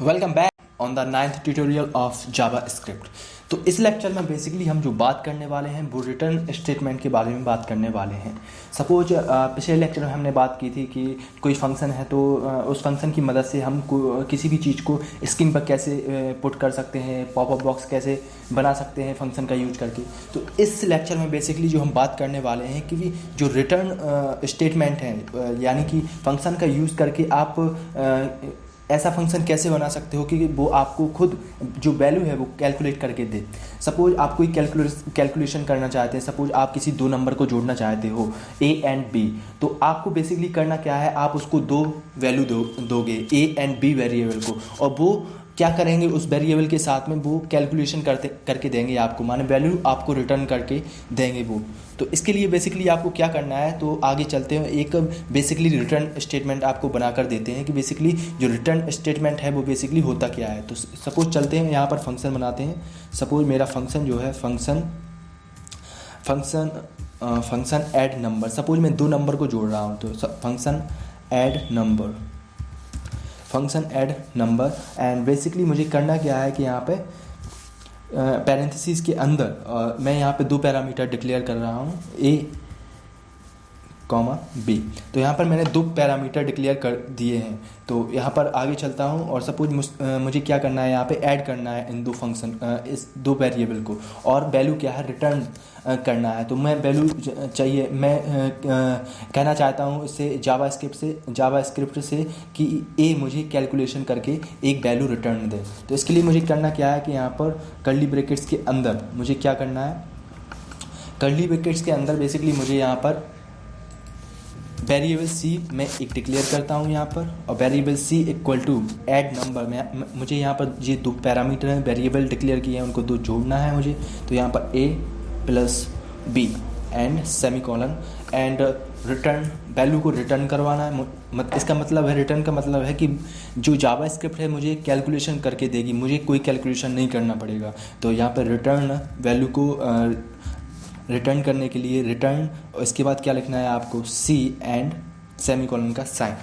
Welcome back on the 9th tutorial of Java script. तो इस lecture में basically हम जो बात करने वाले हैं वो रिटर्न स्टेटमेंट के बारे में बात करने वाले हैं। सपोज पिछले लेक्चर में हमने बात की थी कि कोई फंक्शन है तो उस फंक्शन की मदद से हम किसी भी चीज़ को स्क्रीन पर कैसे पुट कर सकते हैं, पॉपअप बॉक्स कैसे बना सकते हैं फंक्शन का यूज करके। तो इस लेक्चर में बेसिकली जो हम बात करने वाले हैं कि जो रिटर्न स्टेटमेंट है यानी कि फंक्शन का यूज़ करके आप ऐसा फंक्शन कैसे बना सकते हो कि वो आपको खुद जो वैल्यू है वो कैलकुलेट करके दे। सपोज आप कोई कैलकुलेशन करना चाहते हैं, सपोज आप किसी दो नंबर को जोड़ना चाहते हो A एंड B, तो आपको बेसिकली करना क्या है, आप उसको दो वैल्यू दोगे A एंड B वेरिएबल को, और वो क्या करेंगे उस वेरिएबल के साथ में वो कैलकुलेशन करके देंगे आपको, माने वैल्यू आपको रिटर्न करके देंगे वो। तो इसके लिए बेसिकली आपको क्या करना है, तो आगे चलते हैं एक बेसिकली रिटर्न स्टेटमेंट आपको बनाकर देते हैं कि बेसिकली जो रिटर्न स्टेटमेंट है वो बेसिकली होता क्या है। तो सपोज चलते हैं यहाँ पर फंक्शन बनाते हैं। सपोज मेरा फंक्शन जो है फंक्शन ऐड नंबर, सपोज मैं दो नंबर को जोड़ रहा हूँ तो function add number and basically मुझे करना क्या है कि यहाँ पे पैरेंथेसिस के अंदर मैं यहाँ पे दो पैरामीटर डिक्लेयर कर रहा हूँ A, B। तो यहाँ पर मैंने दो पैरामीटर डिक्लेयर कर दिए हैं। तो यहाँ पर आगे चलता हूँ और सपोज मुझे क्या करना है, यहाँ पे ऐड करना है इन दो फंक्शन इस दो वेरिएबल को, और वैल्यू क्या है रिटर्न करना है। तो मैं वैल्यू चाहिए, मैं कहना चाहता हूँ इससे जावा स्क्रिप्ट से कि A मुझे कैलकुलेशन करके एक वैल्यू रिटर्न दे। तो इसके लिए मुझे करना क्या है कि यहाँ पर कर्ली ब्रैकेट्स के अंदर मुझे क्या करना है, कर्ली ब्रैकेट्स के अंदर बेसिकली मुझे यहाँ पर वेरिएबल C मैं एक डिक्लेयर करता हूँ यहाँ पर, और variable C equal to add number में मुझे यहाँ पर ये दो पैरामीटर हैं वेरिएबल डिक्लेयर किए हैं उनको दो जोड़ना है मुझे। तो यहाँ पर A plus B and semicolon and return value को रिटर्न करवाना है। इसका मतलब है, रिटर्न का मतलब है कि जो जावा स्क्रिप्ट है मुझे कैलकुलेशन करके देगी, मुझे कोई कैलकुलेशन नहीं करना पड़ेगा। तो यहाँ पर रिटर्न वैल्यू को रिटर्न करने के लिए रिटर्न, और इसके बाद क्या लिखना है आपको C एंड सेमीकोलन का साइन।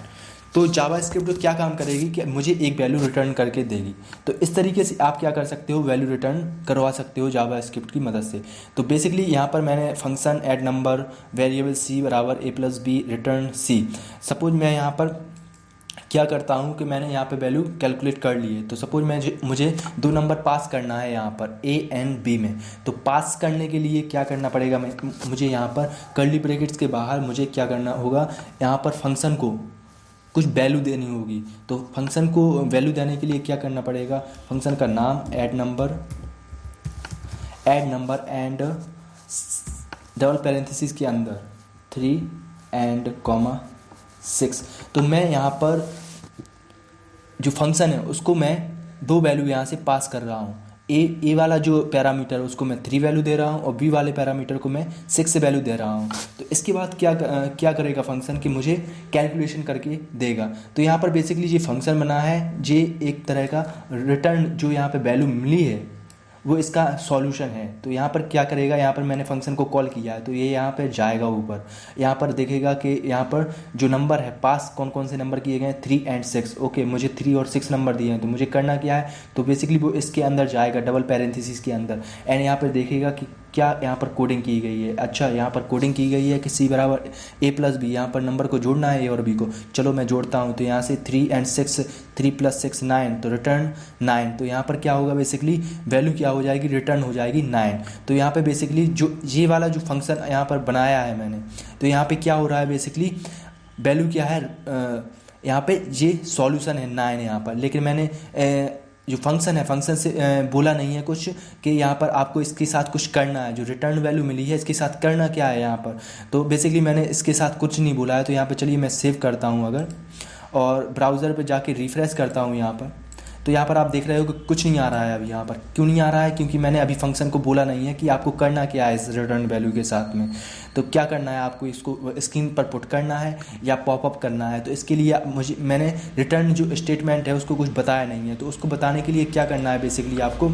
तो जावा स्क्रिप्ट क्या काम करेगी कि मुझे एक वैल्यू रिटर्न करके देगी। तो इस तरीके से आप क्या कर सकते हो, वैल्यू रिटर्न करवा सकते हो जावा स्क्रिप्ट की मदद से। तो बेसिकली यहाँ पर मैंने function add number variable C बराबर A plus B return C। Suppose मैं यहाँ पर क्या करता हूँ कि मैंने यहाँ पे वैल्यू कैलकुलेट कर ली है। तो सपोज मुझे दो नंबर पास करना है यहाँ पर A एंड B में। तो पास करने के लिए क्या करना पड़ेगा, मुझे यहाँ पर कर्ली ब्रैकेट्स के बाहर मुझे क्या करना होगा, यहाँ पर फंक्शन को कुछ वैल्यू देनी होगी। तो फंक्शन को वैल्यू देने के लिए क्या करना पड़ेगा, फंक्शन का नाम add number and double parenthesis के अंदर 3 एंड 6। तो मैं यहाँ पर जो फंक्शन है उसको मैं दो वैल्यू यहाँ से पास कर रहा हूँ। ए वाला जो पैरामीटर उसको मैं 3 वैल्यू दे रहा हूँ और B वाले पैरामीटर को मैं 6 वैल्यू दे रहा हूँ। तो इसके बाद क्या करेगा फंक्शन कि मुझे कैलकुलेशन करके देगा। तो यहाँ पर बेसिकली ये फंक्शन बना है, ये एक तरह का रिटर्न जो यहाँ पे वैल्यू मिली है वो इसका सॉल्यूशन है। तो यहाँ पर क्या करेगा, यहाँ पर मैंने फंक्शन को कॉल किया है तो ये यहाँ पर जाएगा ऊपर, यहाँ पर देखेगा कि यहाँ पर जो नंबर है पास कौन कौन से नंबर किए गए हैं 3 एंड 6। ओके, मुझे 3 और 6 नंबर दिए हैं तो मुझे करना क्या है, तो बेसिकली वो इसके अंदर जाएगा डबल पैरेंथेसिस के अंदर एंड यहाँ पर देखेगा कि क्या यहाँ पर कोडिंग की गई है। अच्छा, यहाँ पर कोडिंग की गई है कि C बराबर A प्लस B, यहाँ पर नंबर को जोड़ना है A और B को। चलो मैं जोड़ता हूँ। तो यहाँ से 3 एंड 6, 3 प्लस 6 9, तो रिटर्न 9। तो यहाँ पर क्या होगा, बेसिकली वैल्यू क्या हो जाएगी, रिटर्न हो जाएगी 9। तो यहाँ पे बेसिकली जो ये वाला जो फंक्शन यहाँ पर बनाया है मैंने, तो यहाँ पे क्या हो रहा है, बेसिकली वैल्यू क्या है, यहाँ पे ये सॉल्यूशन है 9 यहाँ पर। लेकिन मैंने जो फंक्शन है फंक्शन से बोला नहीं है कुछ कि यहाँ पर आपको इसके साथ कुछ करना है, जो रिटर्न वैल्यू मिली है इसके साथ करना क्या है यहाँ पर। तो बेसिकली मैंने इसके साथ कुछ नहीं बोला है। तो यहाँ पर चलिए मैं सेव करता हूँ अगर, और ब्राउज़र पे जाके रिफ़्रेश करता हूँ यहाँ पर, तो यहाँ पर आप देख रहे हो कि कुछ नहीं आ रहा है अभी। यहाँ पर क्यों नहीं आ रहा है, क्योंकि मैंने अभी फंक्शन को बोला नहीं है कि आपको करना क्या है इस रिटर्न वैल्यू के साथ में। तो क्या करना है आपको, इसको स्क्रीन पर पुट करना है या पॉपअप करना है। तो इसके लिए मैंने रिटर्न जो स्टेटमेंट है उसको कुछ बताया नहीं है। तो उसको बताने के लिए क्या करना है बेसिकली आपको,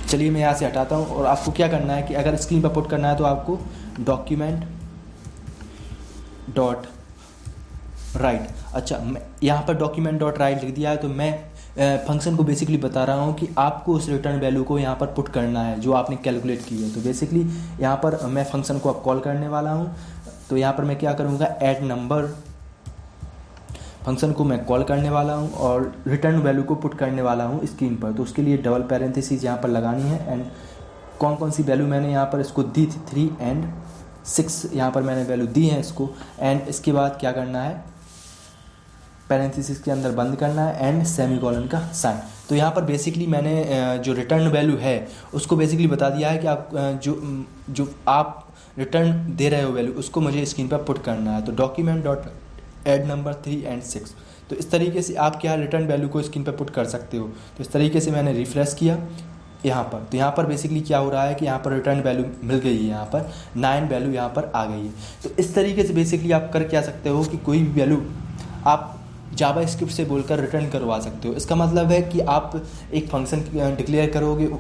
चलिए मैं यहाँ से हटाता हूँ। और आपको क्या करना है कि अगर स्क्रीन पर पुट करना है तो आपको डॉक्यूमेंट डॉट राइट, अच्छा मैं यहाँ पर डॉक्यूमेंट डॉट राइट लिख दिया है। तो मैं फंक्शन को बेसिकली बता रहा हूँ कि आपको उस रिटर्न वैल्यू को यहाँ पर पुट करना है जो आपने कैलकुलेट की है। तो बेसिकली यहाँ पर मैं फंक्शन को अब कॉल करने वाला हूँ। तो यहाँ पर मैं क्या करूँगा, ऐड नंबर फंक्शन को मैं कॉल करने वाला हूँ और रिटर्न वैल्यू को पुट करने वाला हूँ स्क्रीन पर। तो उसके लिए डबल पैरेंथेसिस यहाँ पर लगानी है एंड कौन सी वैल्यू मैंने यहाँ पर इसको दी थी 3 एंड 6 यहाँ पर मैंने वैल्यू दी है इसको। एंड इसके बाद क्या करना है, पैरेंथेसिस के अंदर बंद करना है एंड सेमीकोलन का साइन। तो यहाँ पर बेसिकली मैंने जो रिटर्न वैल्यू है उसको बेसिकली बता दिया है कि आप जो आप रिटर्न दे रहे हो वैल्यू उसको मुझे स्क्रीन पर पुट करना है। तो document dot add number 3 and 6। तो इस तरीके से आप क्या रिटर्न वैल्यू को स्क्रीन पर पुट कर सकते हो। तो इस तरीके से मैंने रिफ्रेश किया यहाँ पर। तो यहाँ पर बेसिकली क्या हो रहा है कि यहाँ पर रिटर्न वैल्यू मिल गई है, यहाँ पर 9 वैल्यू यहाँ पर आ गई है। तो इस तरीके से बेसिकली आप कर क्या सकते हो कि कोई भी वैल्यू आप जावा स्क्रिप्ट से बोलकर रिटर्न करवा सकते हो। इसका मतलब है कि आप एक फंक्शन डिक्लेयर करोगे,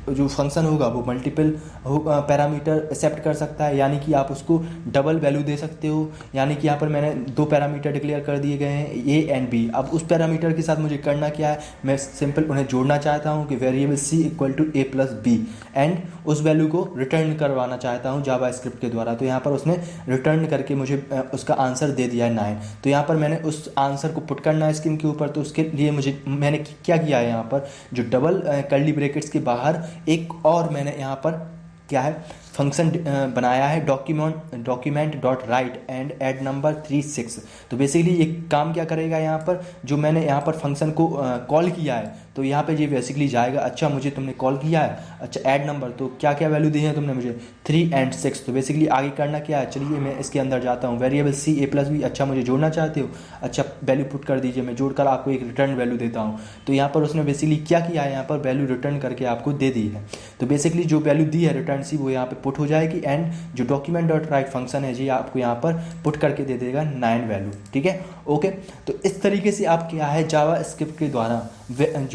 जो फंक्शन होगा वो मल्टीपल पैरामीटर एक्सेप्ट कर सकता है, यानी कि आप उसको डबल वैल्यू दे सकते हो। यानी कि यहाँ पर मैंने 2 पैरामीटर डिक्लेयर कर दिए गए हैं ए एंड बी। अब उस पैरामीटर के साथ मुझे करना क्या है, मैं सिंपल उन्हें जोड़ना चाहता हूँ कि variable C equal to A plus B and उस वैल्यू को रिटर्न करवाना चाहता हूँ जावा स्क्रिप्ट के द्वारा। तो यहाँ पर उसने रिटर्न करके मुझे उसका आंसर दे दिया है 9। तो यहाँ पर मैंने उस आंसर को पुट करना है स्क्रीन के ऊपर। तो उसके लिए मैंने क्या किया है, यहाँ पर जो डबल कर्ली ब्रैकेट्स के बाहर एक और मैंने यहाँ पर क्या है फंक्शन बनाया है, document dot right and add number 3 6। तो बेसिकली ये काम क्या करेगा, यहाँ पर जो मैंने यहाँ पर फंक्शन को कॉल किया है तो यहाँ पे ये बेसिकली जाएगा, अच्छा मुझे तुमने कॉल किया है, अच्छा ऐड नंबर, तो क्या क्या वैल्यू दी है तुमने मुझे 3 एंड 6। तो बेसिकली आगे करना क्या है, चलिए मैं इसके अंदर जाता हूँ, वेरिएबल सी ए प्लस बी, अच्छा मुझे जोड़ना चाहते हो, अच्छा वैल्यू पुट कर दीजिए, मैं जोड़कर आपको एक रिटर्न वैल्यू देता हूँ। तो यहाँ पर उसने बेसिकली क्या किया है, यहाँ पर वैल्यू रिटर्न करके आपको दे दी है। तो बेसिकली जो वैल्यू दी है रिटर्न सी वो यहाँ पर पुट हो जाएगी एंड जो डॉक्यूमेंट डॉट राइट फंक्शन है जी आपको यहाँ पर पुट करके दे देगा 9 वैल्यू। ठीक है, ओके। तो इस तरीके से आप क्या है जावा स्क्रिप्ट के द्वारा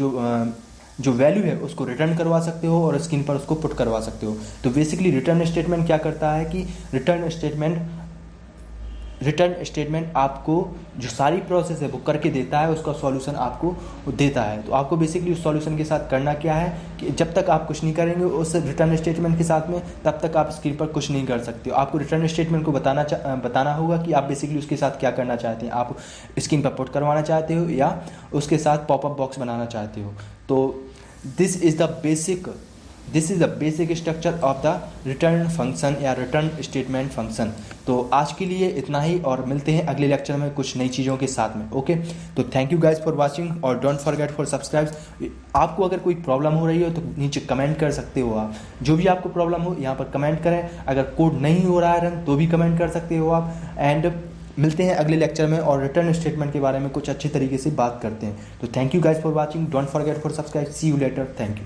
जो वैल्यू है उसको रिटर्न करवा सकते हो और स्क्रीन पर उसको पुट करवा सकते हो। तो बेसिकली रिटर्न स्टेटमेंट क्या करता है कि रिटर्न स्टेटमेंट आपको जो सारी प्रोसेस है वो करके देता है, उसका सॉल्यूशन आपको देता है। तो आपको बेसिकली उस सॉल्यूशन के साथ करना क्या है कि जब तक आप कुछ नहीं करेंगे उस रिटर्न स्टेटमेंट के साथ में, तब तक आप स्क्रीन पर कुछ नहीं कर सकते हो। आपको रिटर्न स्टेटमेंट को बताना होगा कि आप बेसिकली उसके साथ क्या करना चाहते हैं, आप स्क्रीन पर पुट करवाना चाहते हो या उसके साथ पॉपअप बॉक्स बनाना चाहते हो। तो this is the basic structure of the return function या रिटर्न स्टेटमेंट फंक्शन। तो आज के लिए इतना ही और मिलते हैं अगले लेक्चर में कुछ नई चीज़ों के साथ में। ओके, तो thank you guys for watching और डोंट फॉरगेट फॉर सब्सक्राइब। आपको अगर कोई प्रॉब्लम हो रही हो तो नीचे कमेंट कर सकते हो आप, जो भी आपको प्रॉब्लम हो यहाँ पर कमेंट करें। अगर कोड नहीं हो रहा है रन तो भी कमेंट कर सकते हो आप। एंड मिलते हैं अगले लेक्चर में और रिटर्न स्टेटमेंट के बारे में कुछ अच्छे तरीके से बात करते हैं। तो thank you guys for watching, don't forget for subscribe, see you later, thank you.